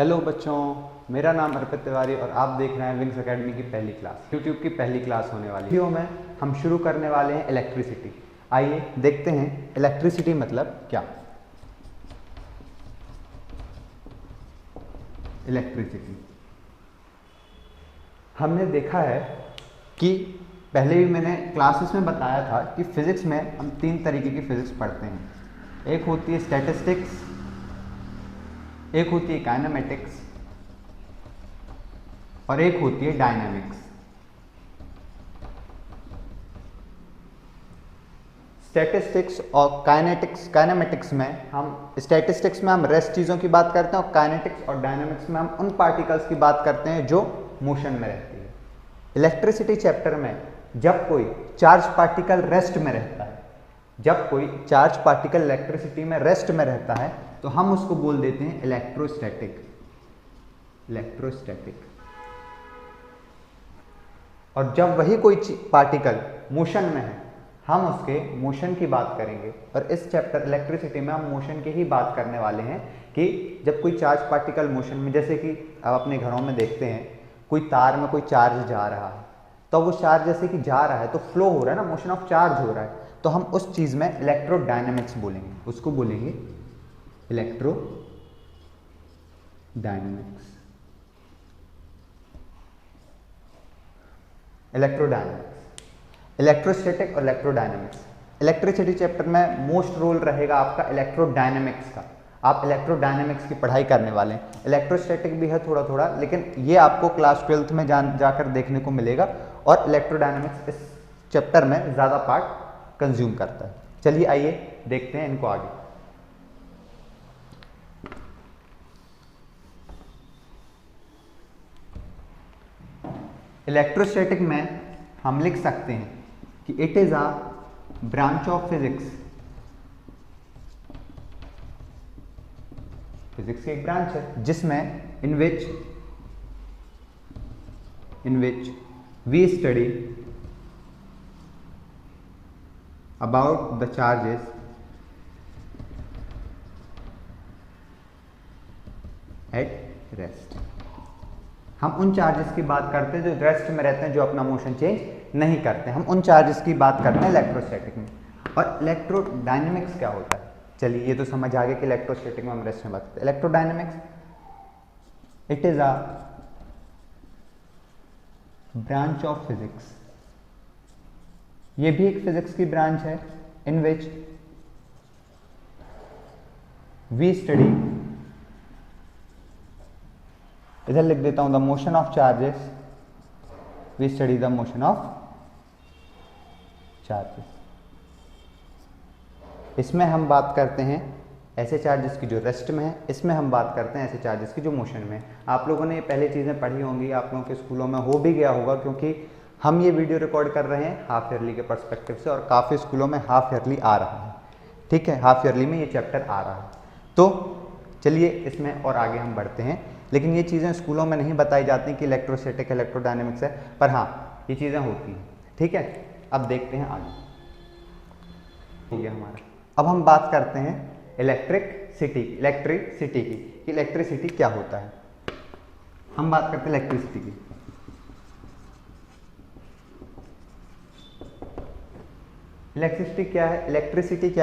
Hello बच्चों, मेरा नाम अर्पित तिवारी और आप देख रहे हैं विंग्स एकेडमी की पहली क्लास। यूट्यूब की पहली क्लास होने वाली है। वीडियो में हम शुरू करने वाले हैं इलेक्ट्रिसिटी। आइए देखते हैं इलेक्ट्रिसिटी मतलब क्या। इलेक्ट्रिसिटी हमने देखा है कि पहले भी मैंने क्लासेस में बताया था कि फिजिक्स में हम तीन तरीके की फिजिक्स पढ़ते हैं। एक होती है स्टैटिस्टिक्स, एक होती है काइनेमेटिक्स और एक होती है डायनामिक्स। स्टैटिस्टिक्स और काइनेमेटिक्स में हम रेस्ट चीज़ों की बात करते हैं और काइनेटिक्स और डायनामिक्स में हम उन पार्टिकल्स की बात करते हैं जो मोशन में रहती है। इलेक्ट्रिसिटी चैप्टर में जब कोई चार्ज पार्टिकल रेस्ट में रहता है, जब कोई चार्ज पार्टिकल इलेक्ट्रिसिटी में रेस्ट में रहता है तो हम उसको बोल देते हैं इलेक्ट्रोस्टैटिक। और जब वही कोई पार्टिकल मोशन में है हम उसके मोशन की बात करेंगे। और इस चैप्टर इलेक्ट्रिसिटी में हम मोशन की ही बात करने वाले हैं कि जब कोई चार्ज पार्टिकल मोशन में, जैसे कि आप अपने घरों में देखते हैं कोई तार में कोई चार्ज जा रहा है तो वो चार्ज जैसे कि जा रहा है तो फ्लो हो रहा है ना, मोशन ऑफ चार्ज हो रहा है, तो हम उस चीज़ में इलेक्ट्रोडायनेमिक्स बोलेंगे, उसको बोलेंगे इलेक्ट्रोडायनेमिक्स। इलेक्ट्रोस्टैटिक और इलेक्ट्रोडायनेमिक्स। इलेक्ट्रिसिटी चैप्टर में मोस्ट रोल रहेगा आपका इलेक्ट्रोडायनेमिक्स का। आप इलेक्ट्रोडायनेमिक्स की पढ़ाई करने वाले हैं। इलेक्ट्रोस्टैटिक भी है थोड़ा थोड़ा, लेकिन ये आपको क्लास 12th में जाकर देखने को मिलेगा और इलेक्ट्रोडायनेमिक्स इस चैप्टर में ज़्यादा पार्ट कंज्यूम करता है। चलिए आइए देखते हैं इनको आगे। इलेक्ट्रोस्टैटिक में हम लिख सकते हैं कि it is a branch of physics. Physics की एक ब्रांच है जिसमें in which we study about the charges at rest. हम उन चार्जेस की बात करते हैं जो रेस्ट में रहते हैं, जो अपना मोशन चेंज नहीं करते, हम उन चार्जेस की बात करते हैं इलेक्ट्रोस्टैटिक में। और इलेक्ट्रोडायनेमिक्स क्या होता है? चलिए ये तो समझ आ गया कि इलेक्ट्रोस्टैटिक में हम रेस्ट में बात करते हैं। Electrodynamics it is a branch of physics. ये भी एक फिजिक्स की ब्रांच है इन विच वी स्टडी, इधर लिख देता हूं the motion of charges, we study the motion of charges. इसमें हम बात करते हैं ऐसे चार्जेस की जो रेस्ट में है, इसमें हम बात करते हैं ऐसे चार्जेस की जो मोशन में है। आप लोगों ने ये पहले चीज़ें पढ़ी होंगी, आप लोगों के स्कूलों में हो भी गया होगा, क्योंकि हम ये वीडियो रिकॉर्ड कर रहे हैं हाफ ईयरली के पर्सपेक्टिव से और काफ़ी स्कूलों में हाफ ईयरली आ रहा है। ठीक है, हाफ ईयरली में ये चैप्टर आ रहा है। तो चलिए इसमें और आगे हम बढ़ते हैं। लेकिन ये चीज़ें स्कूलों में नहीं बताई जाती कि इलेक्ट्रोस्टैटिक इलेक्ट्रोडायनेमिक्स है, पर हाँ ये चीज़ें होती हैं। ठीक है, अब देखते हैं आगे। ठीक है हमारा, अब हम बात करते हैं इलेक्ट्रिसिटी की कि इलेक्ट्रिसिटी क्या होता है। हम बात करते हैं इलेक्ट्रिसिटी की। इलेक्ट्रिसिटी क्या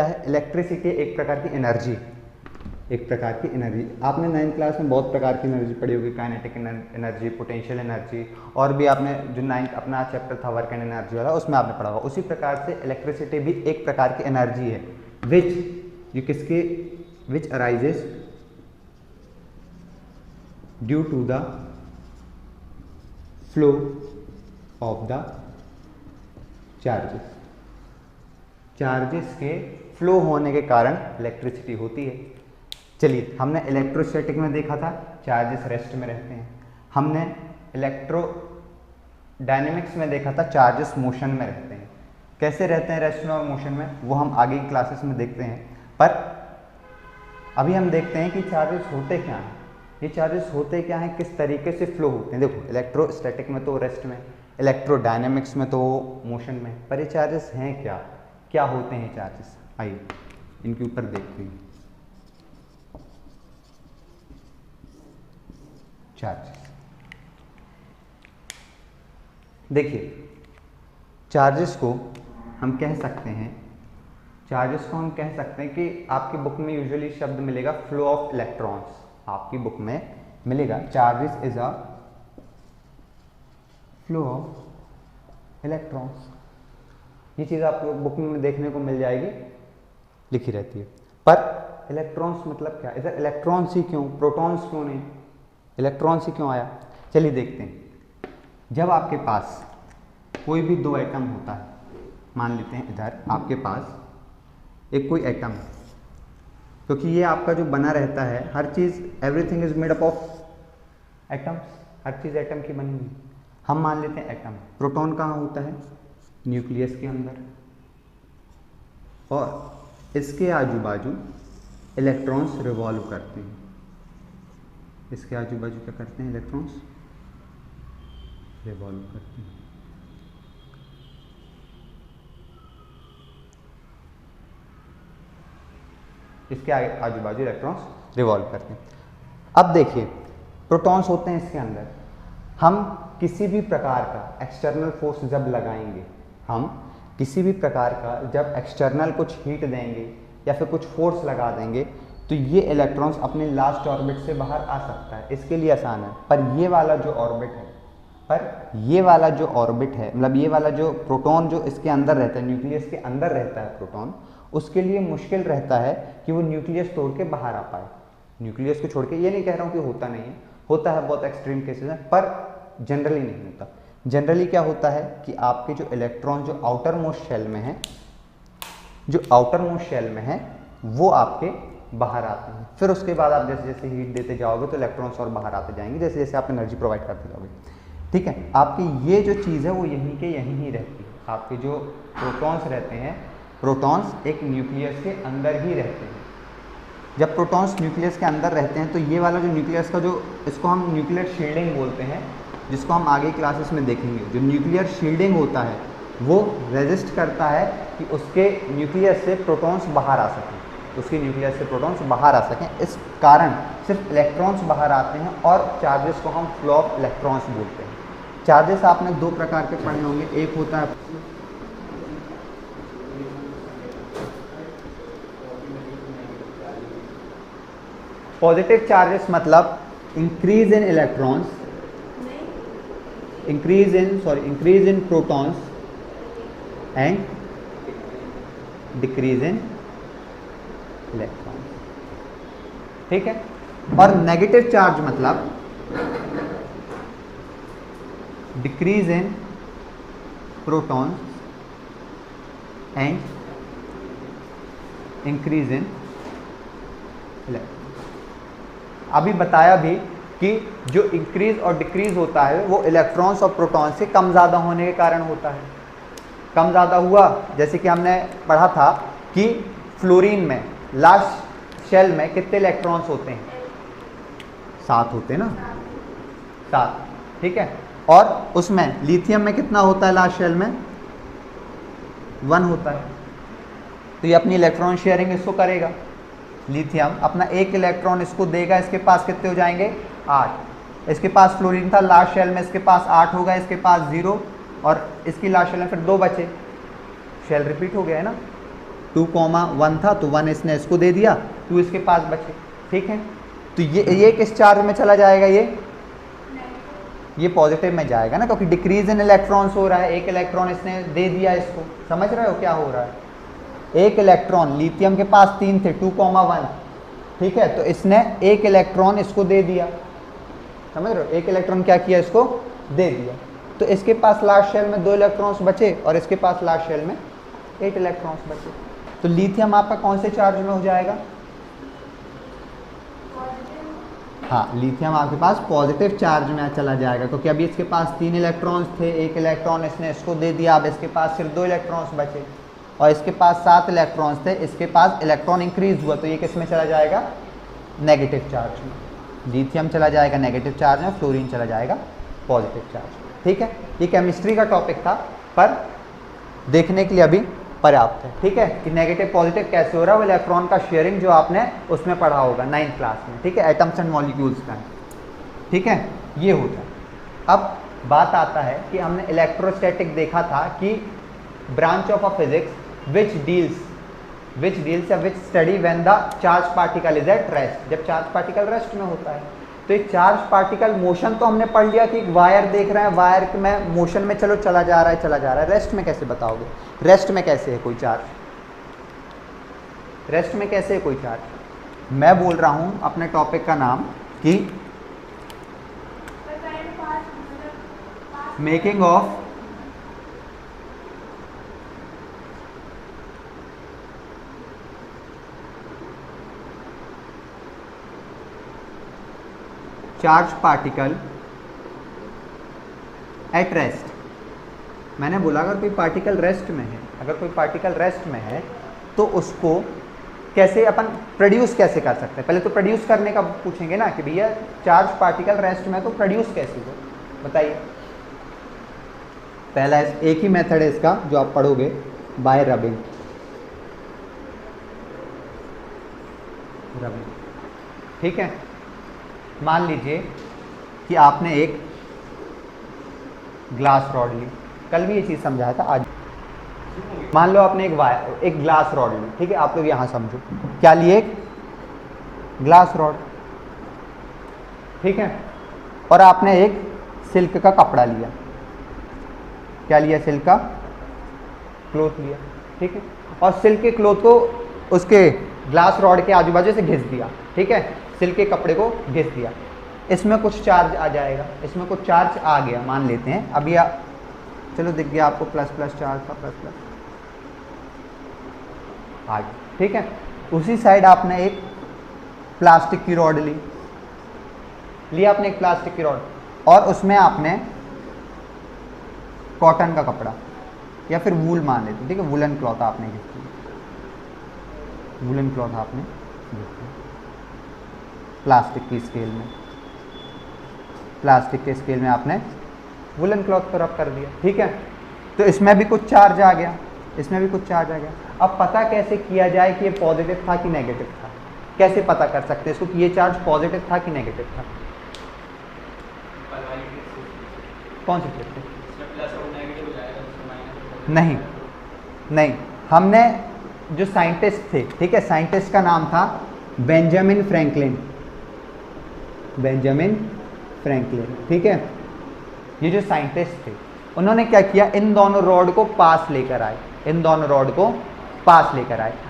है? इलेक्ट्रिसिटी एक प्रकार की एनर्जी, आपने 9th क्लास में बहुत प्रकार की एनर्जी पढ़ी होगी, काइनेटिक एनर्जी, पोटेंशियल एनर्जी, और भी आपने जो 9th अपना चैप्टर था वर्क एंड एनर्जी वाला उसमें आपने पढ़ा होगा। उसी प्रकार से इलेक्ट्रिसिटी भी एक प्रकार की एनर्जी है which arises due to the flow of the charges के फ्लो होने के कारण इलेक्ट्रिसिटी होती है। चलिए, हमने इलेक्ट्रोस्टैटिक में देखा था चार्जेस रेस्ट में रहते हैं, हमने इलेक्ट्रोडायनेमिक्स में देखा था चार्जेस मोशन में रहते हैं। कैसे रहते हैं रेस्ट में और मोशन में, वो हम आगे की क्लासेस में देखते हैं। पर अभी हम देखते हैं कि चार्जेस होते क्या हैं, ये चार्जेस होते क्या हैं, किस तरीके से फ्लो होते हैं। देखो, इलेक्ट्रोस्टैटिक में तो रेस्ट में, इलेक्ट्रोडायनेमिक्स में तो मोशन में, पर ये चार्जेस हैं क्या होते हैं चार्जेस? आइए इनके ऊपर देखते हैं। चार्जेस। देखिए चार्जेस को हम कह सकते हैं, चार्जेस को हम कह सकते हैं कि आपकी बुक में यूजुअली शब्द मिलेगा फ्लो ऑफ इलेक्ट्रॉन्स। आपकी बुक में मिलेगा charges is a flow of electrons. ये चीज़ आपको बुक में देखने को मिल जाएगी, लिखी रहती है। पर इलेक्ट्रॉन्स मतलब क्या, इधर इलेक्ट्रॉन्स ही क्यों, प्रोटॉन्स क्यों नहीं, इलेक्ट्रॉन्स ही क्यों आया? चलिए देखते हैं। जब आपके पास कोई भी दो एटम होता है, मान लेते हैं इधर आपके पास एक कोई एटम है, क्योंकि ये आपका जो बना रहता है हर चीज़, everything is made up of atoms, हर चीज़ एटम की बनी हुई। हम मान लेते हैं एटम, प्रोटॉन कहाँ होता है, न्यूक्लियस के अंदर, और इसके आजू बाजू इलेक्ट्रॉन्स रिवॉल्व करते हैं। इसके आजू बाजू क्या करते हैं, इलेक्ट्रॉन्स रिवॉल्व करते हैं। इसके आजू बाजू इलेक्ट्रॉन्स रिवॉल्व करते हैं। अब देखिए प्रोटॉन्स होते हैं इसके अंदर, हम किसी भी प्रकार का एक्सटर्नल फोर्स जब लगाएंगे, हम किसी भी प्रकार का जब एक्सटर्नल कुछ हीट देंगे या फिर कुछ फोर्स लगा देंगे, तो ये इलेक्ट्रॉन्स अपने लास्ट ऑर्बिट से बाहर आ सकता है। इसके लिए आसान है, पर ये वाला जो ऑर्बिट है, मतलब ये वाला जो प्रोटॉन जो इसके अंदर रहता है, न्यूक्लियस के अंदर रहता है प्रोटॉन, उसके लिए मुश्किल रहता है कि वो न्यूक्लियस तोड़ के बाहर आ पाए। न्यूक्लियस को छोड़ के, ये नहीं कह रहा हूँ कि होता नहीं है, होता है बहुत एक्सट्रीम केसेस में, पर जनरली नहीं होता। जनरली क्या होता है कि आपके जो इलेक्ट्रॉन जो आउटर मोस्ट शेल में है, वो आपके बाहर आते हैं। फिर उसके बाद आप जैसे जैसे हीट देते जाओगे तो इलेक्ट्रॉन्स और बाहर आते जाएंगे, जैसे जैसे आप एनर्जी प्रोवाइड करते जाओगे। ठीक है, आपकी ये जो चीज़ है वो यहीं के यहीं ही रहती है। आपके जो प्रोटॉन्स रहते हैं, प्रोटॉन्स एक न्यूक्लियस के अंदर ही रहते हैं। जब प्रोटॉन्स न्यूक्लियस के अंदर रहते हैं तो ये वाला जो न्यूक्लियस का जो, इसको हम न्यूक्लियर शील्डिंग बोलते हैं, जिसको हम आगे क्लासेस में देखेंगे। जो न्यूक्लियर शील्डिंग होता है वो रेजिस्ट करता है कि उसके न्यूक्लियस से प्रोटॉन्स बाहर आ सकें, इस कारण सिर्फ इलेक्ट्रॉन्स बाहर आते हैं, और चार्जेस को हम फ्लो ऑफ इलेक्ट्रॉन्स बोलते हैं। चार्जेस आपने दो प्रकार के पढ़े होंगे, एक होता है पॉजिटिव चार्जेस, मतलब increase in electrons, increase in protons and decrease in electrons. ठीक है, और नेगेटिव चार्ज मतलब decrease in protons and increase in electrons. अभी बताया भी कि जो इंक्रीज और डिक्रीज होता है वो इलेक्ट्रॉन्स और प्रोटॉन से कम ज़्यादा होने के कारण होता है। कम ज़्यादा हुआ, जैसे कि हमने पढ़ा था कि फ्लोरीन में लास्ट शेल में कितने इलेक्ट्रॉन्स होते हैं, 7 होते हैं ना, 7। ठीक है, और उसमें लिथियम में कितना होता है लास्ट शेल में, 1 होता है। तो ये अपनी इलेक्ट्रॉन शेयरिंग इसको करेगा, लिथियम अपना एक इलेक्ट्रॉन इसको देगा, इसके पास कितने हो जाएंगे, 8। इसके पास फ्लोरीन था लास्ट शेल में, इसके पास 8 होगा, इसके पास 0, और इसकी लास्ट शेल में फिर 2 बचे, शेल रिपीट हो गया है ना, 2,1 था तो 1 इसने इसको दे दिया, 2 इसके पास बचे। ठीक है, तो ये किस चार्ज में चला जाएगा, ये पॉजिटिव में जाएगा ना, क्योंकि डिक्रीज इन इलेक्ट्रॉन्स हो रहा है, एक इलेक्ट्रॉन इसने दे दिया इसको। समझ रहे हो क्या हो रहा है, एक इलेक्ट्रॉन, लिथियम के पास 3 थे, 2,1। ठीक है, तो इसने एक इलेक्ट्रॉन इसको दे दिया, समझ रहे हो, एक इलेक्ट्रॉन क्या किया, इसको दे दिया। तो इसके पास लास्ट शेल में 2 इलेक्ट्रॉन्स बचे, और इसके पास लास्ट शेल में 8 इलेक्ट्रॉन्स बचे। तो लिथियम आपका कौन से चार्ज में हो जाएगा, हाँ, लिथियम आपके पास पॉजिटिव चार्ज में चला जाएगा, क्योंकि अभी इसके पास 3 इलेक्ट्रॉन्स थे, एक इलेक्ट्रॉन इसने इसको दे दिया, अब इसके पास सिर्फ 2 इलेक्ट्रॉन्स बचे, और इसके पास 7 इलेक्ट्रॉन्स थे, इसके पास इलेक्ट्रॉन इंक्रीज हुआ, तो ये किस में चला जाएगा, नेगेटिव चार्ज में। लिथियम चला जाएगा नेगेटिव चार्ज में, फ्लोरीन चला जाएगा पॉजिटिव चार्ज में। ठीक है, ये केमिस्ट्री का टॉपिक था, पर देखने के लिए अभी पर्याप्त है। ठीक है, कि नेगेटिव पॉजिटिव कैसे हो रहा है, वो इलेक्ट्रॉन का शेयरिंग जो आपने उसमें पढ़ा होगा 9th क्लास में। ठीक है, एटम्स एंड मॉलिक्यूल्स का। ठीक है, ये होता है। अब बात आता है कि हमने इलेक्ट्रोस्टैटिक देखा था कि branch of a physics which deals या which study when the charge particle is at rest, जब चार्ज पार्टिकल रेस्ट में होता है। तो एक चार्ज पार्टिकल मोशन तो हमने पढ़ लिया कि एक वायर देख रहे हैं, वायर में मोशन में चलो चला जा रहा है, रेस्ट में कैसे बताओगे? रेस्ट में कैसे है कोई चार्ज? रेस्ट में कैसे है कोई चार्ज? मैं बोल रहा हूं अपने टॉपिक का नाम कि making of charge particle at rest. मैंने बोला अगर कोई पार्टिकल रेस्ट में है, तो उसको कैसे अपन प्रोड्यूस कैसे कर सकते हैं? पहले तो प्रोड्यूस करने का पूछेंगे ना कि भैया चार्ज पार्टिकल रेस्ट में तो प्रोड्यूस कैसे हो, बताइए। पहला एक ही मेथड है इसका जो आप पढ़ोगे, बाय रबिंग। ठीक है, मान लीजिए कि आपने एक ग्लास रॉड ली, कल भी ये चीज़ समझाया था, आज मान लो आपने एक ग्लास रॉड ली, ठीक है। आप लोग यहाँ समझो, क्या लिए? एक ग्लास रॉड, ठीक है। और आपने एक सिल्क का कपड़ा लिया, क्या लिया? सिल्क का क्लॉथ लिया, ठीक है। और सिल्क के क्लॉथ को उसके ग्लास रॉड के आजू बाजू से घिस दिया, ठीक है। सिल्क के कपड़े को घिस दिया, इसमें कुछ चार्ज आ जाएगा, इसमें कुछ चार्ज आ गया मान लेते हैं। अभी चलो दिख गया आपको प्लस प्लस चार्ज था, प्लस प्लस आ गया, ठीक है। उसी साइड आपने एक प्लास्टिक की रॉड लिया आपने एक प्लास्टिक की रॉड, और उसमें आपने कॉटन का कपड़ा या फिर वूल मान लेते हैं, ठीक है। वुलन क्लॉथ आपने घिस दिया, वुलन क्लॉथ आपने घिस दिया प्लास्टिक की स्केल में, प्लास्टिक के स्केल में आपने वुलन क्लॉथ पर रब कर दिया, ठीक है। तो इसमें भी कुछ चार्ज आ गया, इसमें भी कुछ चार्ज आ गया। अब पता कैसे किया जाए कि ये पॉजिटिव था कि नेगेटिव था? कैसे पता कर सकते हैं इसको कि ये चार्ज पॉजिटिव था कि नेगेटिव था? कौन सी ट्रिक? नहीं, हमने जो साइंटिस्ट थे, ठीक है, साइंटिस्ट का नाम था बेंजामिन फ्रैंकलिन, ठीक है। ये जो साइंटिस्ट थे उन्होंने क्या किया, इन दोनों रॉड को पास लेकर आए,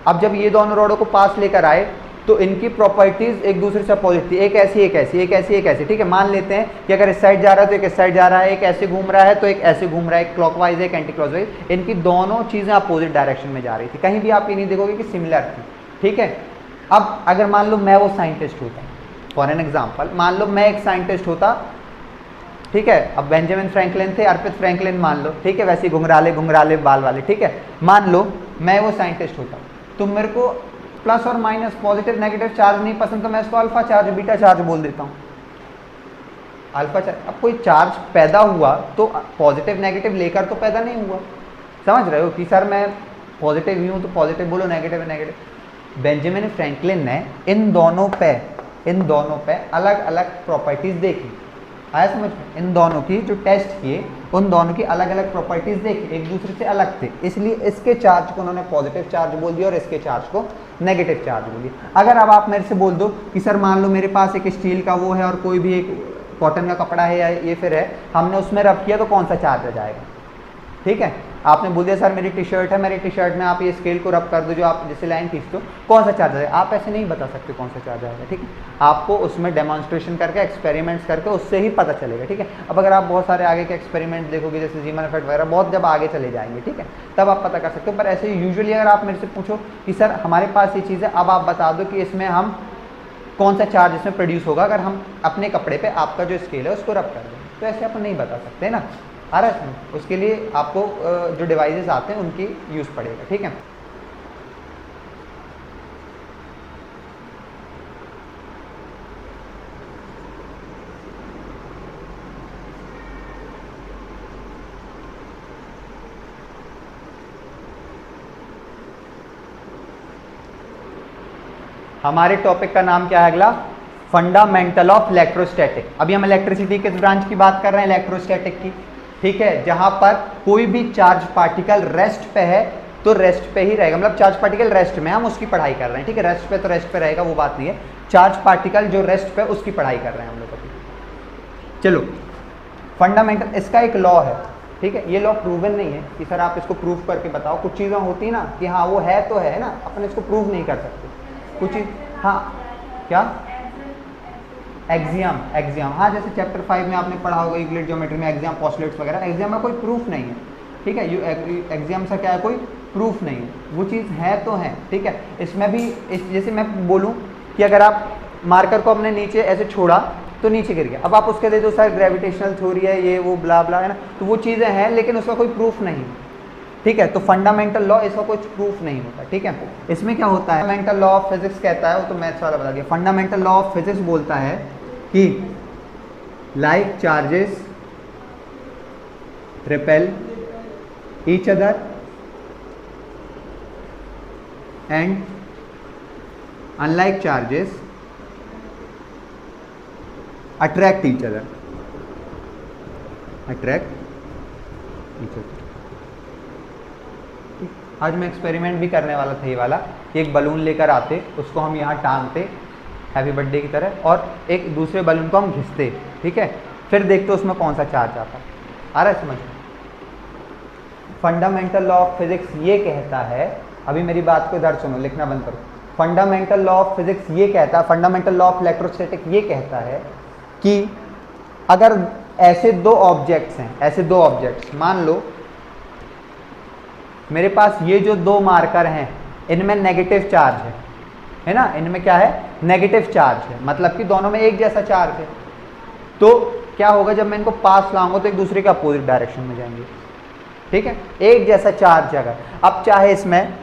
अब जब ये दोनों रॉड को पास लेकर आए तो इनकी प्रॉपर्टीज एक दूसरे से अपोजिट थी, एक ऐसी, ठीक है। मान लेते हैं कि अगर इस साइड जा रहा है तो एक इस साइड जा रहा है, एक ऐसे घूम रहा है तो एक ऐसे घूम रहा है, एक क्लॉकवाइज एक एंटी क्लॉकवाइज, इनकी दोनों चीजें अपोजिट डायरेक्शन में जा रही थी, कहीं भी आप ये नहीं देखोगे कि सिमिलर थी, ठीक है। अब अगर मान लो मैं वो साइंटिस्ट होता, फॉर एन एग्जाम्पल मान लो मैं एक साइंटिस्ट होता, ठीक है। अब बेंजामिन फ्रैंकलिन थे, अर्पित फ्रैंकलिन मान लो, ठीक है, वैसे घुंघराले बाल वाले, ठीक है। मान लो मैं वो साइंटिस्ट होता, तो मेरे को प्लस और माइनस पॉजिटिव नेगेटिव चार्ज नहीं पसंद, तो मैं इसको अल्फा चार्ज बीटा चार्ज बोल देता हूँ, अल्फा चार्ज। अब कोई चार्ज पैदा हुआ तो पॉजिटिव नेगेटिव लेकर तो पैदा नहीं हुआ, समझ रहे हो कि सर मैं पॉजिटिव ही हूँ तो पॉजिटिव बोलो, नेगेटिव है नेगेटिव। बेंजामिन फ्रैंकलिन ने इन दोनों पे अलग अलग प्रॉपर्टीज देखी, आया समझ में? इन दोनों की जो टेस्ट किए उन दोनों की अलग अलग प्रॉपर्टीज देखी, एक दूसरे से अलग थे, इसलिए इसके चार्ज को उन्होंने पॉजिटिव चार्ज बोल दिया और इसके चार्ज को नेगेटिव चार्ज बोल दिया। अगर अब आप मेरे से बोल दो कि सर मान लो मेरे पास एक स्टील का वो है और कोई भी एक कॉटन का कपड़ा है या ये फिर है, हमने उसमें रब किया तो कौन सा चार्ज आ जाएगा? ठीक है, आपने बोल दिया सर मेरी टी शर्ट है, मेरी टी शर्ट में आप ये स्केल को रब कर दो, जो आप जैसे लाइन खींचते हो, कौन सा चार्ज आएगा? आप ऐसे नहीं बता सकते कौन सा चार्ज आएगा, ठीक है। आपको उसमें डेमोन्स्ट्रेशन करके, एक्सपेरिमेंट्स करके उससे ही पता चलेगा, ठीक है। अब अगर आप बहुत सारे आगे के एक्सपेरिमेंट देखोगे, जैसे जीमन इफेक्ट वगैरह, बहुत जब आगे चले जाएंगे, ठीक है, तब आप पता कर सकते हो। पर ऐसे यूजुअली अगर आप मेरे से पूछो कि सर हमारे पास ये चीज़ है, अब आप बता दो कि इसमें हम कौन सा चार्ज इसमें प्रोड्यूस होगा अगर हम अपने कपड़े पे आपका जो स्केल है उसको रब कर दें, तो ऐसे आप नहीं बता सकते ना। आ रहा है, उसके लिए आपको जो डिवाइसेस आते हैं उनकी यूज़ पड़ेगा, ठीक है। हमारे टॉपिक का नाम क्या है अगला? Fundamental of electrostatic. अभी हम इलेक्ट्रिसिटी के ब्रांच की बात कर रहे हैं, इलेक्ट्रोस्टैटिक की, ठीक है, जहां पर कोई भी चार्ज पार्टिकल रेस्ट पे है तो रेस्ट पे ही रहेगा, मतलब चार्ज पार्टिकल रेस्ट में, हम उसकी पढ़ाई कर रहे हैं, ठीक है, रेस्ट पे तो रेस्ट पे रहेगा, वो बात नहीं है, चार्ज पार्टिकल जो रेस्ट पे उसकी पढ़ाई कर रहे हैं हम लोग अभी। चलो फंडामेंटल, इसका एक लॉ है, ठीक है, ये लॉ प्रूवन नहीं है कि सर आप इसको प्रूव करके बताओ, कुछ चीज़ें होती ना कि हाँ वो है तो है ना, अपन इसको प्रूव नहीं कर सकते कुछ चीज़। हाँ क्या एक्सियम, एक्सियम, हाँ जैसे चैप्टर 5 में आपने पढ़ा होगा यूक्लिड ज्योमेट्री में एक्सियम, पोस्टुलेट्स वगैरह, एक्सियम में कोई प्रूफ नहीं है, ठीक है, एक्सियम से क्या है, कोई प्रूफ नहीं है, वो चीज़ है तो है, ठीक है। इसमें भी जैसे मैं बोलूँ कि अगर आप मार्कर को अपने नीचे ऐसे छोड़ा तो नीचे गिर गया, अब आप उसके दे दो सर ग्रेविटेशनल थ्योरी है ये वो ब्ला ब्ला है ना, तो वो चीज़ें हैं लेकिन उसका कोई प्रूफ नहीं, ठीक है, तो फंडामेंटल लॉ इसका कुछ प्रूफ नहीं होता, ठीक है। इसमें क्या होता है, फंडामेंटल लॉ ऑफ फिजिक्स कहता है, वो तो मैथ्स वाला बता दिया, फंडामेंटल लॉ ऑफ फिजिक्स बोलता है कि like charges repel each other and unlike charges attract each other, attract each other. आज मैं एक्सपेरिमेंट भी करने वाला था, ये वाला, एक बलून लेकर आते, उसको हम यहाँ टांगते हैप्पी बर्थडे की तरह, और एक दूसरे बलून को हम घिसते, ठीक है, फिर देखते उसमें कौन सा चार्ज आता, आ रहा है समझ। फंडामेंटल लॉ ऑफ फिजिक्स ये कहता है, अभी मेरी बात को इधर सुनो, लिखना बंद करो, फंडामेंटल लॉ ऑफ फिजिक्स ये कहता है, फंडामेंटल लॉ ऑफ इलेक्ट्रोस्टैटिक ये कहता है कि अगर ऐसे दो ऑब्जेक्ट्स हैं, ऐसे दो ऑब्जेक्ट्स, मान लो मेरे पास ये जो दो मार्कर हैं इनमें नेगेटिव चार्ज है ना, इनमें क्या है, नेगेटिव चार्ज है, मतलब कि दोनों में एक जैसा चार्ज है, तो क्या होगा जब मैं इनको पास लाऊंगा तो एक दूसरे के अपोजिट डायरेक्शन में जाएंगे, ठीक है, एक जैसा चार्ज है। अगर अब चाहे इसमें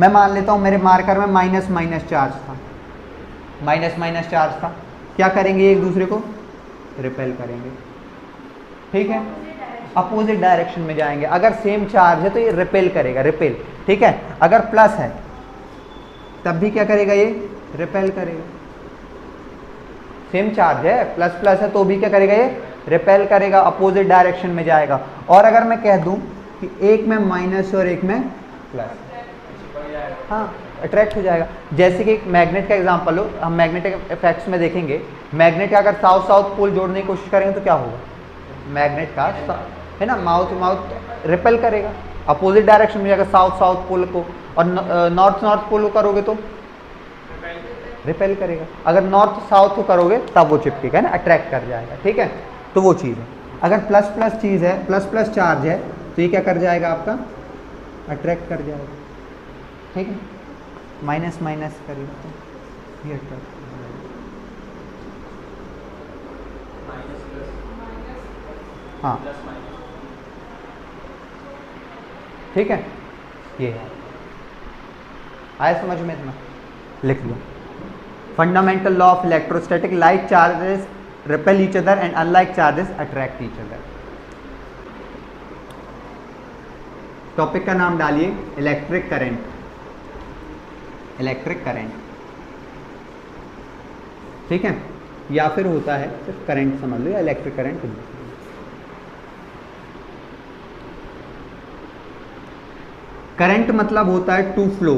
मैं मान लेता हूं मेरे मार्कर में माइनस माइनस चार्ज था, माइनस माइनस चार्ज था, क्या करेंगे, एक दूसरे को रिपेल करेंगे, ठीक है, अपोजिट डायरेक्शन में जाएंगे। अगर सेम चार्ज है तो ये रिपेल करेगा, रिपेल, ठीक है, अगर प्लस है तब भी क्या करेगा, ये रिपेल करेगा, सेम चार्ज है, प्लस प्लस है तो भी क्या करेगा, ये रिपेल करेगा, अपोजिट डायरेक्शन में जाएगा। और अगर मैं कह दूं कि एक में माइनस और एक में प्लस, हाँ अट्रैक्ट हो जाएगा। जैसे कि मैग्नेट का एग्जांपल लो, हम मैग्नेटिक इफेक्ट्स में देखेंगे, मैग्नेट का अगर साउथ साउथ पोल जोड़ने की कोशिश करेंगे तो क्या होगा, मैग्नेट का है ना माउथ माउथ रिपेल करेगा, अपोजिट डायरेक्शन में जाएगा साउथ साउथ पोल को, और नॉर्थ नॉर्थ पोल को करोगे तो रिपेल करेगा, अगर नॉर्थ साउथ को करोगे तब वो चिपकेगा ना, अट्रैक्ट कर जाएगा, ठीक है, तो वो चीज़ है। अगर प्लस प्लस चीज़ है, प्लस प्लस चार्ज है तो ये क्या कर जाएगा, आपका अट्रैक्ट कर जाएगा, ठीक है, माइनस माइनस करेगा तो ये अट्रैक्ट, हाँ ठीक है, ये है, आया समझ में इतना, लिख लो। Fundamental law of electrostatic, like charges repel each other and unlike charges attract each other. Topic का नाम डालिए इलेक्ट्रिक करंट, इलेक्ट्रिक करंट, ठीक है, या फिर होता है सिर्फ करंट समझ लो, या इलेक्ट्रिक करंट कुछ भी। करंट मतलब होता है टू फ्लो।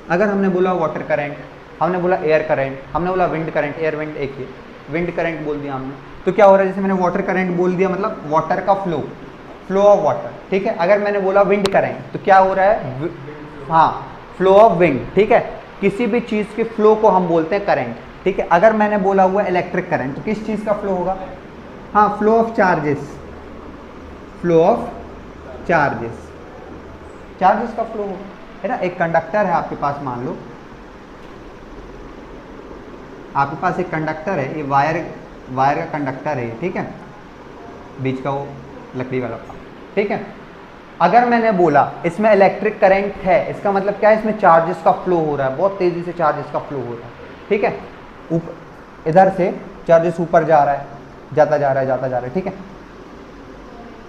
अगर हमने बोला वाटर करंट, हमने बोला एयर करंट, हमने बोला विंड करंट, एयर विंड एक ही, विंड करंट बोल दिया हमने, तो क्या हो रहा है, जैसे मैंने वाटर करंट बोल दिया मतलब वाटर का फ्लो, फ्लो ऑफ वाटर, ठीक है। अगर मैंने बोला विंड करंट तो क्या हो रहा है, हाँ फ्लो ऑफ विंड, ठीक है, किसी भी चीज़ के फ्लो को हम बोलते हैं करंट, ठीक है। अगर मैंने बोला हुआ इलेक्ट्रिक करंट तो किस चीज़ का फ्लो होगा, हाँ flow of charges, flow of charges, charges का फ्लो होगा, है ना। एक कंडक्टर है आपके पास, मान लो आपके पास एक कंडक्टर है, ये वायर का कंडक्टर है, ठीक है, बीच का वो लकड़ी वाला, ठीक है। अगर मैंने बोला इसमें इलेक्ट्रिक करंट है, इसका मतलब क्या है, इसमें चार्जेस का फ्लो हो रहा है, बहुत तेजी से चार्जेस का फ्लो हो रहा है, ठीक है, इधर से चार्जेस ऊपर जा रहा है, जाता जा रहा है, ठीक है,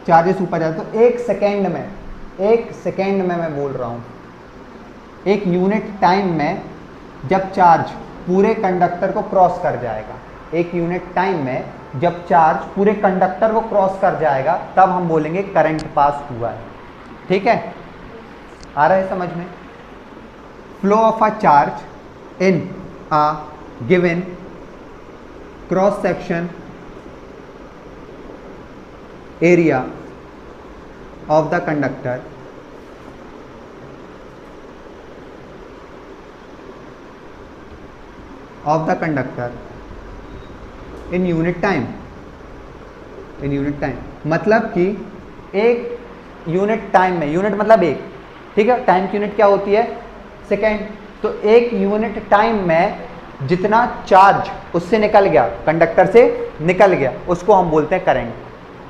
चार्जेस ऊपर जाते, तो एक सेकेंड में मैं बोल रहा हूँ, एक यूनिट टाइम में जब चार्ज पूरे कंडक्टर को क्रॉस कर जाएगा, एक यूनिट टाइम में जब चार्ज पूरे कंडक्टर को क्रॉस कर जाएगा तब हम बोलेंगे करंट पास हुआ है। ठीक है, आ रहा है समझ में? Flow of a charge in a given cross section area of the conductor in unit time, मतलब कि एक यूनिट टाइम में, यूनिट मतलब एक, ठीक है, टाइम की यूनिट क्या होती है? सेकेंड। तो एक यूनिट टाइम में जितना चार्ज उससे निकल गया, कंडक्टर से निकल गया, उसको हम बोलते हैं करंट।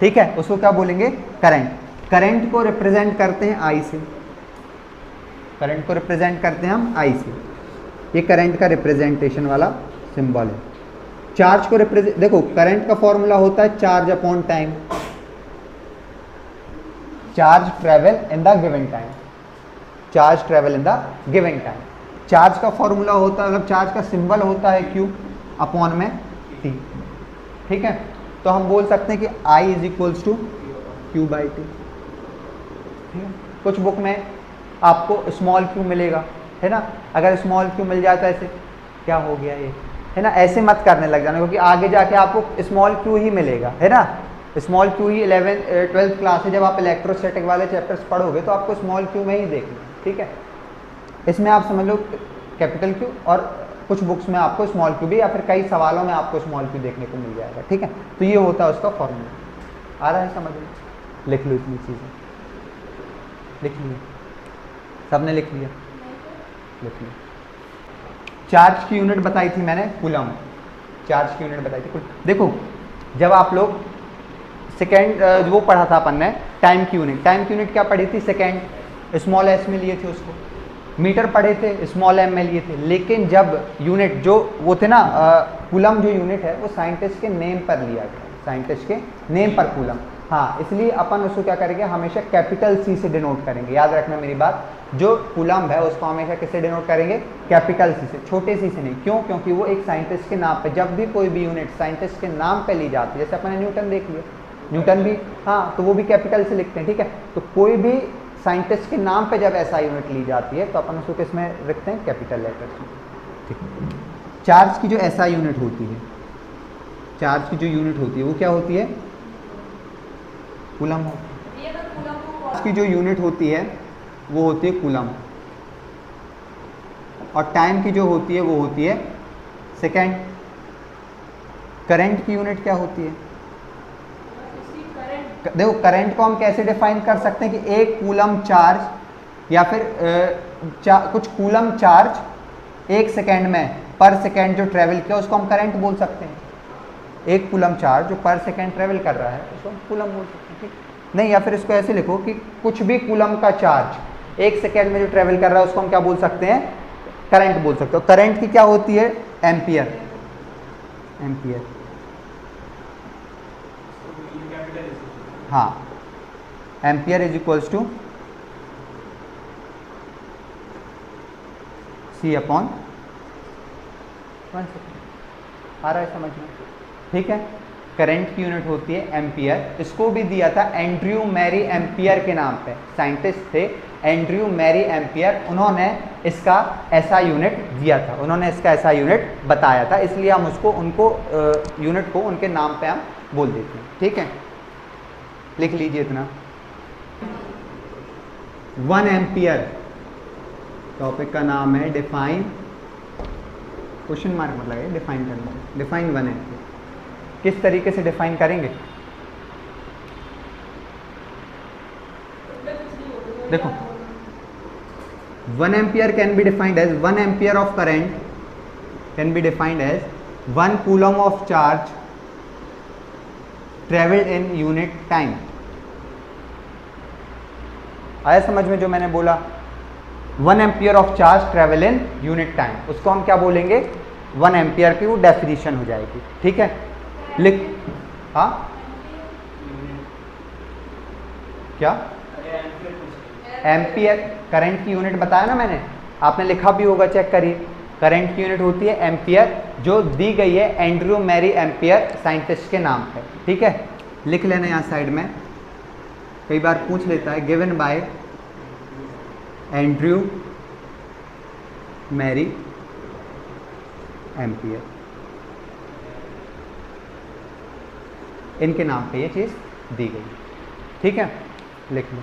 ठीक है, उसको क्या बोलेंगे? करंट। करंट को रिप्रेजेंट करते हैं आई से, करंट को रिप्रेजेंट करते हैं हम आई से। ये करंट का रिप्रेजेंटेशन वाला सिंबल है। चार्ज को रिप्रेजेंट, देखो करंट का फॉर्मूला होता है charge upon time, charge travel in the given time, charge travel in the given time. Charge का फॉर्मूला होता है, मतलब चार्ज का सिंबल होता है Q अपॉन में T। ठीक है, तो हम बोल सकते हैं कि I is equals to Q by T। कुछ बुक में आपको स्मॉल q मिलेगा, है ना। अगर स्मॉल q मिल जाता है ऐसे, क्या हो गया ये, है ना, ऐसे मत करने लग जाना, क्योंकि आगे जाके आपको स्मॉल q ही मिलेगा, है ना। स्मॉल q ही 12th क्लास है, जब आप इलेक्ट्रोस्टैटिक वाले चैप्टर्स पढ़ोगे तो आपको स्मॉल q में ही देखना। ठीक है, इसमें आप समझ लो कैपिटल Q, और कुछ बुक्स में आपको स्मॉल q भी, या फिर कई सवालों में आपको स्मॉल q देखने को मिल जाएगा। ठीक है, तो ये होता है उसका फॉर्मूला। आ रहा है समझ में? लिख लो इतनी चीज़ें, लिख लिया सबने? लिख लिया, लिख लिया। चार्ज की यूनिट बताई थी मैंने, कूलम। चार्ज की यूनिट बताई थी। देखो जब आप लोग सेकेंड वो पढ़ा था अपन ने टाइम की यूनिट, टाइम की यूनिट क्या पढ़ी थी? सेकेंड, स्मॉल एस में लिए थे उसको। मीटर पढ़े थे, स्मॉल एम में लिए थे। लेकिन जब यूनिट जो वो थे ना, कूलम जो यूनिट है वो साइंटिस्ट के नेम पर लिया गया, साइंटिस्ट के नेम पर कूलम। हाँ, इसलिए अपन उसको क्या करेंगे, हमेशा कैपिटल C से डिनोट करेंगे। याद रखना मेरी बात, जो कूलम है उसको हमेशा किससे डिनोट करेंगे? कैपिटल C से, छोटे c से नहीं। क्यों? क्योंकि वो एक साइंटिस्ट के नाम पे, जब भी कोई भी यूनिट साइंटिस्ट के नाम पे ली जाती है, जैसे अपन ने न्यूटन देख लिया, न्यूटन भी, हाँ, तो वो भी कैपिटल से लिखते हैं। ठीक है, तो कोई भी साइंटिस्ट के नाम पे जब ऐसा यूनिट ली जाती है तो अपन उसको किस में लिखते हैं? कैपिटल लेटर्स में। ठीक है, चार्ज की जो ऐसा यूनिट होती है, चार्ज की जो यूनिट होती है वो क्या होती है? कूलम होती है। चार्ज की जो यूनिट होती है वो होती है कूलम, और टाइम की जो होती है वो होती है सेकेंड। करंट की यूनिट क्या होती है? देखो करंट को हम कैसे डिफाइन कर सकते हैं कि एक कूलम चार्ज, या फिर कुछ कूलम चार्ज एक सेकेंड में पर सेकेंड जो ट्रेवल किया उसको हम करंट बोल सकते हैं। एक कूलम चार्ज जो पर सेकेंड ट्रेवल कर रहा है उसको हम कूलम बोल सकते हैं। ठीक नहीं, या फिर इसको ऐसे लिखो कि कुछ भी कूलम का चार्ज एक सेकेंड में जो ट्रेवल कर रहा है उसको हम क्या बोल सकते हैं? करंट बोल सकते हो। करंट की क्या होती है? Ampere, ampere. हाँ, ampere is equals to C upon 1 second. आ रहा है समझ में? ठीक है, करंट की यूनिट होती है एम्पियर। इसको भी दिया था एंड्रयू मैरी एम्पियर के नाम पे, साइंटिस्ट थे एंड्रयू मैरी एम्पियर, उन्होंने इसका ऐसा यूनिट दिया था, उन्होंने इसका ऐसा यूनिट बताया था, इसलिए हम उसको उनको यूनिट को उनके नाम पे हम बोल देते हैं। ठीक है, लिख लीजिए इतना। 1 एम्पियर, टॉपिक का नाम है डिफाइन, क्वेश्चन मार्क मत लगाइए, डिफाइन करना है। डिफाइन 1 एम्पियर किस तरीके से डिफाइन करेंगे? देखो 1 ampere can be defined as 1 ampere of current can be defined as 1 coulomb of charge travelled in unit time. आया समझ में जो मैंने बोला? 1 ampere of charge travel in unit time, उसको हम क्या बोलेंगे? 1 एम्पियर की वो डेफिनेशन हो जाएगी। ठीक है, लिख। हाँ, क्या? एम्पियर करंट की यूनिट बताया ना मैंने, आपने लिखा भी होगा, चेक करिए। करंट की यूनिट होती है एम्पियर, जो दी गई है एंड्रयू मैरी एम्पियर साइंटिस्ट के नाम पे। ठीक है, लिख लेना यहाँ साइड में, कई बार पूछ लेता है, given by Andrew Marie Ampere, इनके नाम पे ये चीज़ दी गई। ठीक है, लिख लो।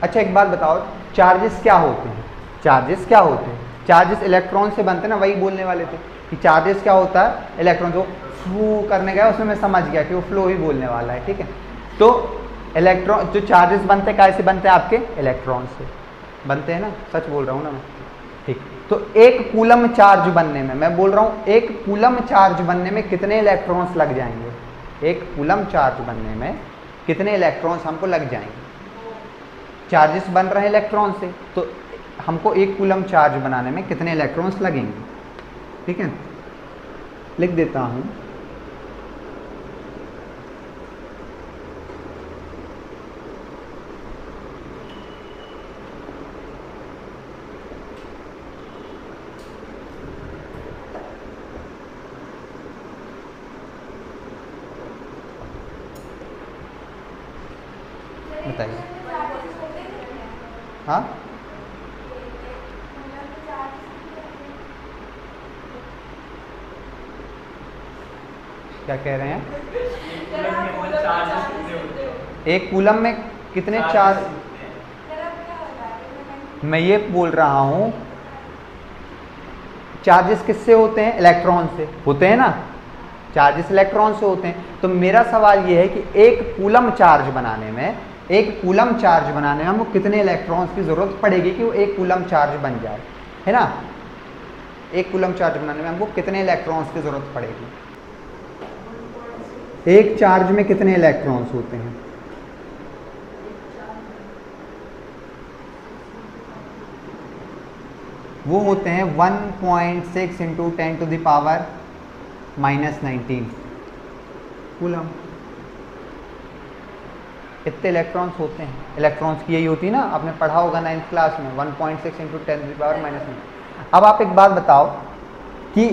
अच्छा एक बात बताओ, चार्जेस क्या होते हैं? चार्जेस क्या होते हैं? चार्जेस इलेक्ट्रॉन से बनते हैं ना, वही बोलने वाले थे कि चार्जेस क्या होता है, इलेक्ट्रॉन जो फ्लो करने गया उसमें मैं समझ गया कि वो फ्लो ही बोलने वाला है। ठीक है, तो इलेक्ट्रॉन जो चार्जेस बनते हैं कैसे बनते हैं? आपके इलेक्ट्रॉन से बनते हैं ना, सच बोल रहा हूँ ना मैं? ठीक, तो एक कूलम चार्ज बनने में, मैं बोल रहा हूँ एक कूलम चार्ज बनने में कितने इलेक्ट्रॉन्स लग जाएंगे? एक कूलम चार्ज बनने में कितने इलेक्ट्रॉन्स हमको लग जाएंगे? चार्जेस बन रहे हैं इलेक्ट्रॉन से, तो हमको एक कूलम चार्ज बनाने में कितने इलेक्ट्रॉन्स लगेंगे? ठीक है, लिख देता हूँ। बताइए। हाँ, क्या कह रहे हैं? एक कूलम में कितने चार्ज? मैं ये बोल रहा हूं चार्जेस किससे होते हैं? इलेक्ट्रॉन से होते हैं ना, चार्जेस इलेक्ट्रॉन से होते हैं। तो मेरा सवाल ये है कि एक कूलम चार्ज बनाने में, एक कूलम चार्ज बनाने में हमको कितने इलेक्ट्रॉन्स की जरूरत पड़ेगी कि वो एक कूलम चार्ज बन जाए, है ना? एक कूलम चार्ज बनाने में हमको कितने इलेक्ट्रॉन्स की जरूरत पड़ेगी? एक चार्ज में कितने इलेक्ट्रॉन्स होते हैं? वो होते हैं 1.6 into 10 to the power -19 coulomb. इतने इलेक्ट्रॉन्स होते हैं। इलेक्ट्रॉन्स की यही होती है ना, आपने पढ़ा होगा 9th क्लास में, 1.6 इंटू 10 टू द पावर -19। अब आप एक बात बताओ कि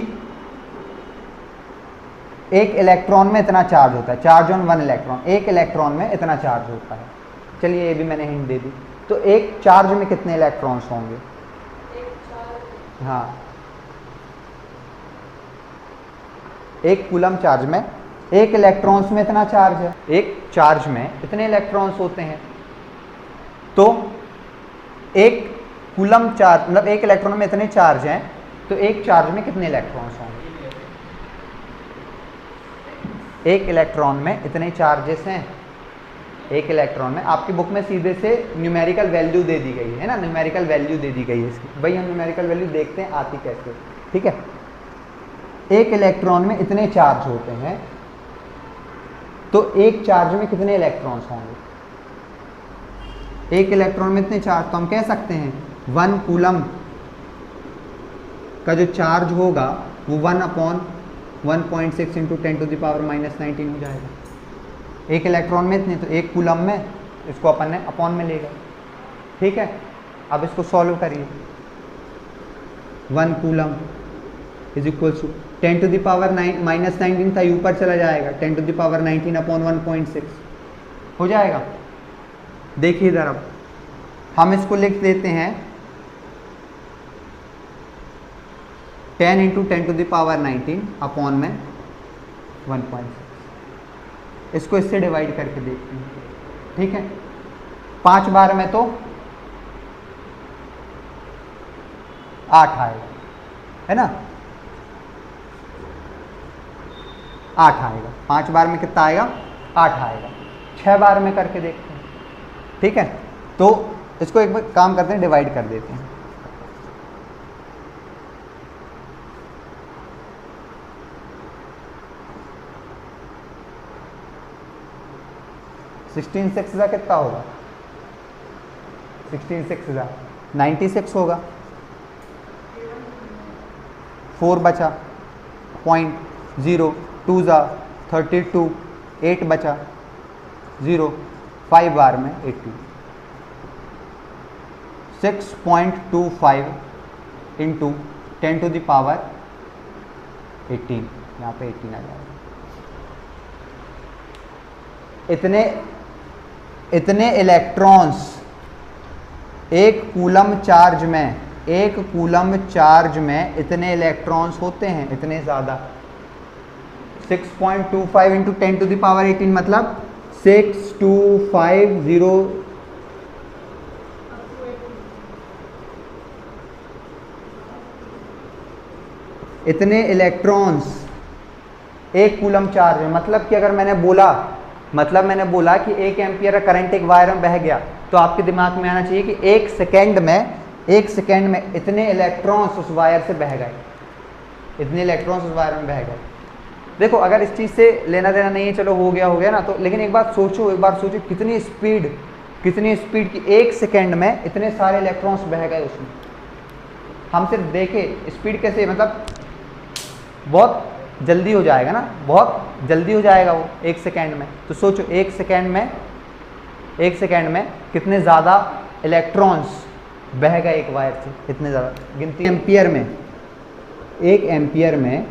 एक इलेक्ट्रॉन में इतना चार्ज होता है, चार्ज ऑन वन इलेक्ट्रॉन, एक इलेक्ट्रॉन में इतना चार्ज होता है। चलिए ये भी मैंने हिंट दे दी। तो एक चार्ज में कितने इलेक्ट्रॉन्स होंगे? हाँ, एक कूलम चार्ज में एक इलेक्ट्रॉन्स में इतना चार्ज है, एक चार्ज में इतने इलेक्ट्रॉन्स होते हैं। तो एक कूलम चार्ज मतलब एक इलेक्ट्रॉन में इतने चार्ज हैं, तो एक चार्ज में कितने इलेक्ट्रॉन्स होंगे? एक इलेक्ट्रॉन में इतने चार्जेस हैं। एक इलेक्ट्रॉन में आपकी बुक में सीधे से न्यूमेरिकल वैल्यू दे दी गई है ना, न्यूमेरिकल वैल्यू दे दी गई है इसकी। भाई हम न्यूमेरिकल वैल्यू देखते हैं आती कैसे। ठीक है, एक इलेक्ट्रॉन में इतने चार्ज होते हैं, तो एक चार्ज में कितने इलेक्ट्रॉन्स होंगे? एक इलेक्ट्रॉन में इतने चार्ज, तो हम कह सकते हैं 1 कूलम का जो चार्ज होगा वो 1/1.6 इंटू 10 टू द पावर -19 हो जाएगा। एक इलेक्ट्रॉन में इतने, तो एक कूलम में, इसको अपन ने अपॉन में ले गए। ठीक है, अब इसको सॉल्व करिए। 1 coulomb is equal to 10 to the power -19 था, ऊपर चला जाएगा, 10 टू द पावर 19 अपॉन 1.6 हो जाएगा। देखिए इधर, अब हम इसको लिख देते हैं 10 into 10 to the power 19 upon में 1.6। इसको इससे डिवाइड करके देखते हैं। ठीक है, 5 बार में तो 8 आएगा, है ना? 8 आएगा। 5 बार में कितना आएगा? 8 आएगा। 6 बार में करके देखते हैं। ठीक है, तो इसको एक बार काम करते हैं, डिवाइड कर देते हैं। सिक्सटीन सिक्स का कितना होगा? 16 6 का 96 होगा। 4 बचा, 0.0, 2 जा 32, 8 बचा 0, 5 बार में 80, 6.25 इंटू 10 टू द पावर 18, यहाँ पे 18 आ जाएगा। इतने इलेक्ट्रॉन्स एक कूलम चार्ज में इतने इलेक्ट्रॉन्स होते हैं, इतने ज़्यादा। 6.25 इंटू 10 टू द पावर 18 मतलब 6250 इतने इलेक्ट्रॉन्स एक कूलम चार्ज में। मतलब कि अगर मैंने बोला कि 1 एम्पियर का करंट एक वायर में बह गया, तो आपके दिमाग में आना चाहिए कि एक सेकेंड में इतने इलेक्ट्रॉन्स उस वायर से बह गए, इतने इलेक्ट्रॉन्स उस वायर में बह गए। देखो अगर इस चीज़ से लेना देना नहीं है, चलो हो गया ना, तो लेकिन एक बार सोचो कितनी स्पीड की एक सेकेंड में इतने सारे इलेक्ट्रॉन्स बह गए उसमें। हम सिर्फ देखे स्पीड कैसे, मतलब बहुत जल्दी हो जाएगा ना, बहुत जल्दी हो जाएगा वो एक सेकेंड में। तो सोचो एक सेकेंड में कितने ज़्यादा इलेक्ट्रॉन्स बह गए एक वायर से, इतने ज़्यादा गिनती। एक एम्पियर में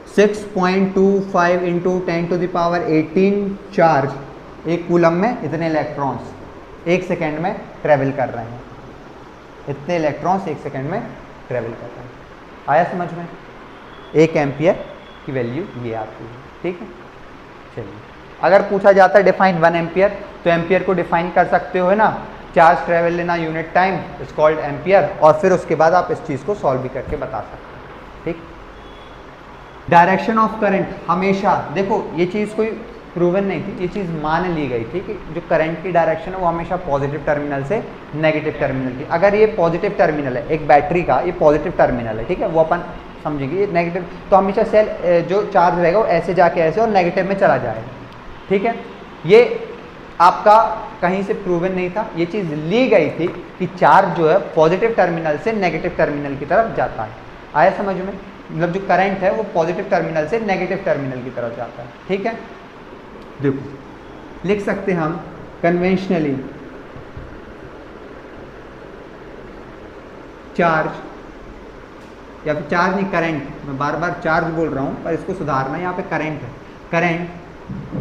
6.25 into 10 to the power 18 charge, एक कूलम में इतने इलेक्ट्रॉन्स एक सेकेंड में ट्रेवल कर रहे हैं, इतने इलेक्ट्रॉन्स एक सेकेंड में ट्रेवल कर रहे हैं। आया समझ में? 1 एम्पियर की वैल्यू ये आती है, ठीक है। चलिए अगर पूछा जाता है डिफाइन 1 एम्पियर, तो एम्पियर को डिफाइन कर सकते हो है ना, चार्ज ट्रेवल लेना unit time is called ampere, और फिर उसके बाद आप इस चीज़ को सॉल्व भी करके बता सकते हो, ठीक। डायरेक्शन ऑफ करंट, हमेशा देखो ये चीज़ कोई प्रूवन नहीं थी, ये चीज़ मान ली गई थी कि जो करंट की डायरेक्शन है वो हमेशा पॉजिटिव टर्मिनल से नेगेटिव टर्मिनल की। अगर ये पॉजिटिव टर्मिनल है, एक बैटरी का ये पॉजिटिव टर्मिनल है, ठीक है, वो अपन समझेंगे। ये नेगेटिव, तो हमेशा सेल जो चार्ज रहेगा वो ऐसे जाके ऐसे और नेगेटिव में चला जाएगा, ठीक है। ये आपका कहीं से प्रूवन नहीं था, ये चीज़ ली गई थी कि चार्ज जो है पॉजिटिव टर्मिनल से नेगेटिव टर्मिनल की तरफ जाता है। आया समझ में? मतलब जो करंट है वो पॉजिटिव टर्मिनल से नेगेटिव टर्मिनल की तरफ जाता है, ठीक है। देखो लिख सकते हैं हम कन्वेंशनली चार्ज, या फिर चार्ज नहीं करंट, मैं बार बार चार्ज बोल रहा हूं पर इसको सुधारना, यहाँ पे करंट है। Current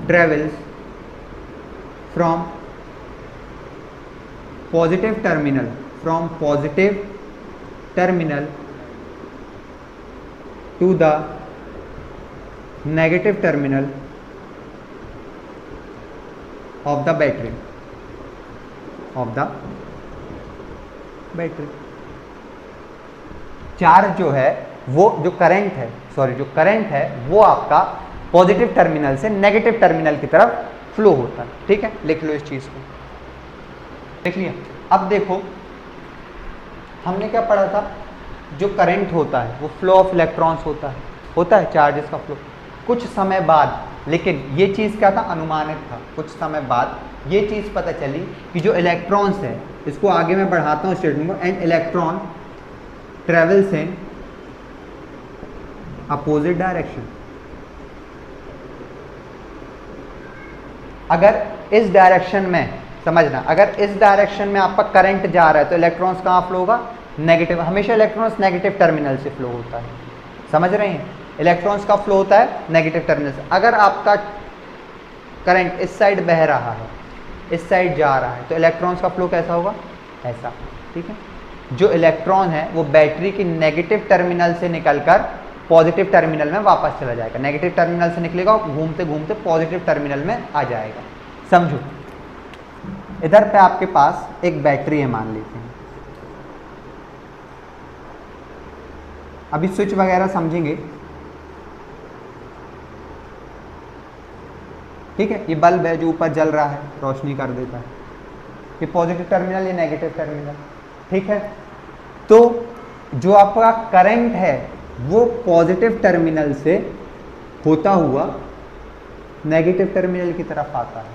travels from positive terminal to the negative terminal of the battery charge जो है वो जो करंट है वो आपका पॉजिटिव टर्मिनल से नेगेटिव टर्मिनल की तरफ फ्लो होता है, ठीक है। लिख लो इस चीज को, देख लिया। अब देखो हमने क्या पढ़ा था, जो करंट होता है वो फ्लो ऑफ इलेक्ट्रॉन्स होता है चार्जेस का फ्लो। कुछ समय बाद, लेकिन ये चीज़ क्या था, अनुमानित था, कुछ समय बाद ये चीज़ पता चली कि जो इलेक्ट्रॉन्स है, इसको आगे मैं बढ़ाता हूँ स्टेटमेंट को, and electron travels in opposite direction. अगर इस डायरेक्शन में, समझना, अगर इस डायरेक्शन में आपका करंट जा रहा है तो इलेक्ट्रॉन्स कहाँ फ्लो होगा, नेगेटिव। हमेशा इलेक्ट्रॉन्स नेगेटिव टर्मिनल से फ्लो होता है, समझ रहे हैं, इलेक्ट्रॉन्स का फ्लो होता है नेगेटिव टर्मिनल से। अगर आपका करंट इस साइड बह रहा है, इस साइड जा रहा है, तो इलेक्ट्रॉन्स का फ्लो कैसा होगा, ऐसा, ठीक है। जो इलेक्ट्रॉन है वो बैटरी की नेगेटिव टर्मिनल से निकलकर पॉजिटिव टर्मिनल में वापस चला जाएगा, नेगेटिव टर्मिनल से निकलेगा और घूमते घूमते पॉजिटिव टर्मिनल में आ जाएगा। समझो, इधर पे आपके पास एक बैटरी है, मान लेते हैं। अभी स्विच वगैरह समझेंगे, ठीक है। ये बल्ब है जो ऊपर जल रहा है, रोशनी कर देता है, ये पॉजिटिव टर्मिनल, ये नेगेटिव टर्मिनल, ठीक है। तो जो आपका करंट है वो पॉजिटिव टर्मिनल से होता हुआ नेगेटिव टर्मिनल की तरफ आता है,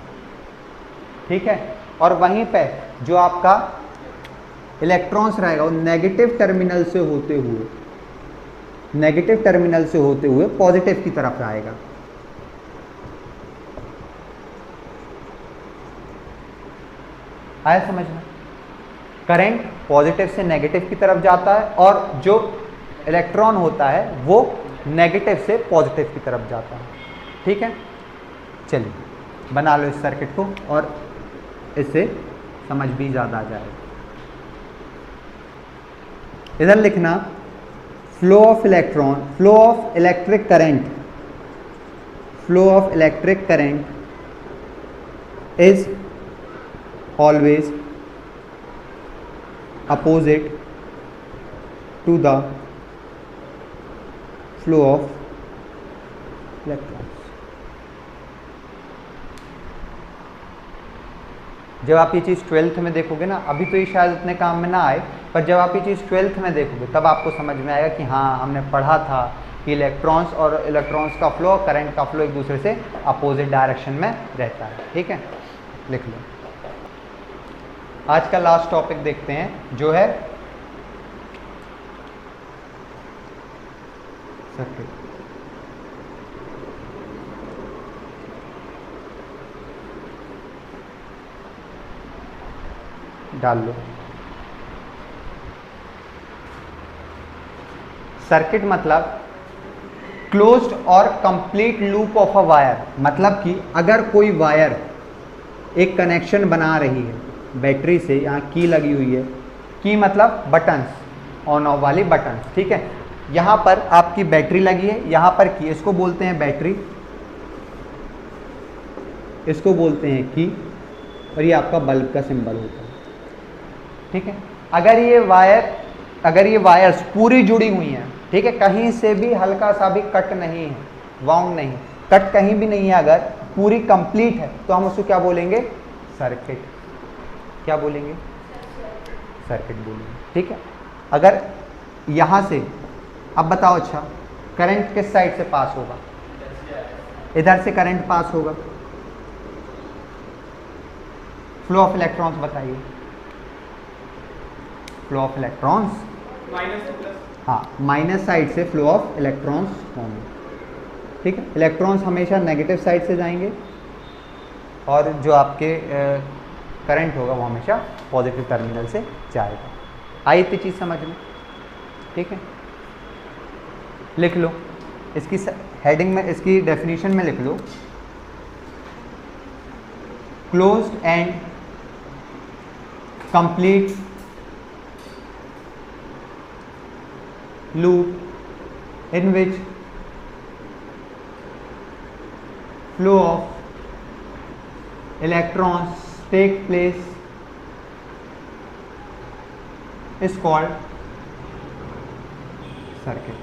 ठीक है। और वहीं पे जो आपका इलेक्ट्रॉन्स रहेगा वो नेगेटिव टर्मिनल से होते हुए पॉजिटिव की तरफ आएगा। आया समझ में? करंट पॉजिटिव से नेगेटिव की तरफ जाता है और जो इलेक्ट्रॉन होता है वो नेगेटिव से पॉजिटिव की तरफ जाता है। ठीक है, चलिए बना लो इस सर्किट को और इससे समझ भी ज़्यादा आ जाएगा। इधर लिखना flow of electron, flow of electric current, flow of electric current is always opposite to the flow of electrons। जब आप ये चीज़ 12th में देखोगे ना, अभी तो ये शायद इतने काम में ना आए, पर जब आप ये चीज़ 12th में देखोगे तब आपको समझ में आएगा कि हाँ हमने पढ़ा था कि इलेक्ट्रॉन्स और इलेक्ट्रॉन्स का फ्लो, करंट का फ्लो एक दूसरे से अपोजिट डायरेक्शन में रहता है। ठीक है, लिख लो। आज का लास्ट टॉपिक देखते हैं जो है सर्किट। डाल लो। सर्किट मतलब क्लोज्ड और complete loop of a wire, मतलब कि अगर कोई वायर एक कनेक्शन बना रही है बैटरी से, यहाँ की लगी हुई है, की मतलब बटन्स, ऑन ऑफ वाली बटन्स। ठीक है, यहाँ पर आपकी बैटरी लगी है, यहाँ पर की, इसको बोलते हैं बैटरी, इसको बोलते हैं की, और ये आपका बल्ब का सिंबल होता है। ठीक है, अगर ये वायर्स पूरी जुड़ी हुई हैं, ठीक है, कहीं से भी हल्का सा भी कट नहीं है, वाउंड नहीं, कट कहीं भी नहीं है, अगर पूरी कंप्लीट है तो हम उसको क्या बोलेंगे? सर्किट। क्या बोलेंगे? सर्किट बोलेंगे। ठीक है, अगर यहाँ से, अब बताओ, अच्छा करंट किस साइड से पास होगा? इधर से करंट पास होगा। फ्लो ऑफ इलेक्ट्रॉन्स बताइए। फ्लो ऑफ इलेक्ट्रॉन्स हाँ, माइनस साइड से फ्लो ऑफ इलेक्ट्रॉन्स होंगे। ठीक है, इलेक्ट्रॉन्स हमेशा नेगेटिव साइड से जाएंगे और जो आपके करंट होगा वो हमेशा पॉजिटिव टर्मिनल से जाएगा। आई इतनी चीज़ समझ में? ठीक है, लिख लो इसकी हेडिंग में, इसकी डेफिनेशन में लिख लो, closed and complete loop in which flow of electrons take place is called circuit।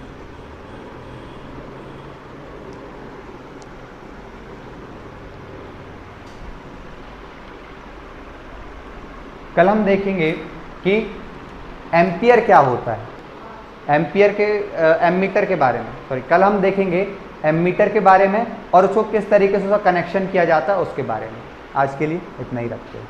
कल हम देखेंगे कि एम्पियर क्या होता है, एम्पियर के एमीटर के बारे में, सॉरी कल हम देखेंगे एमीटर के बारे में और उसको किस तरीके से उसका कनेक्शन किया जाता है उसके बारे में। आज के लिए इतना ही रखते हैं।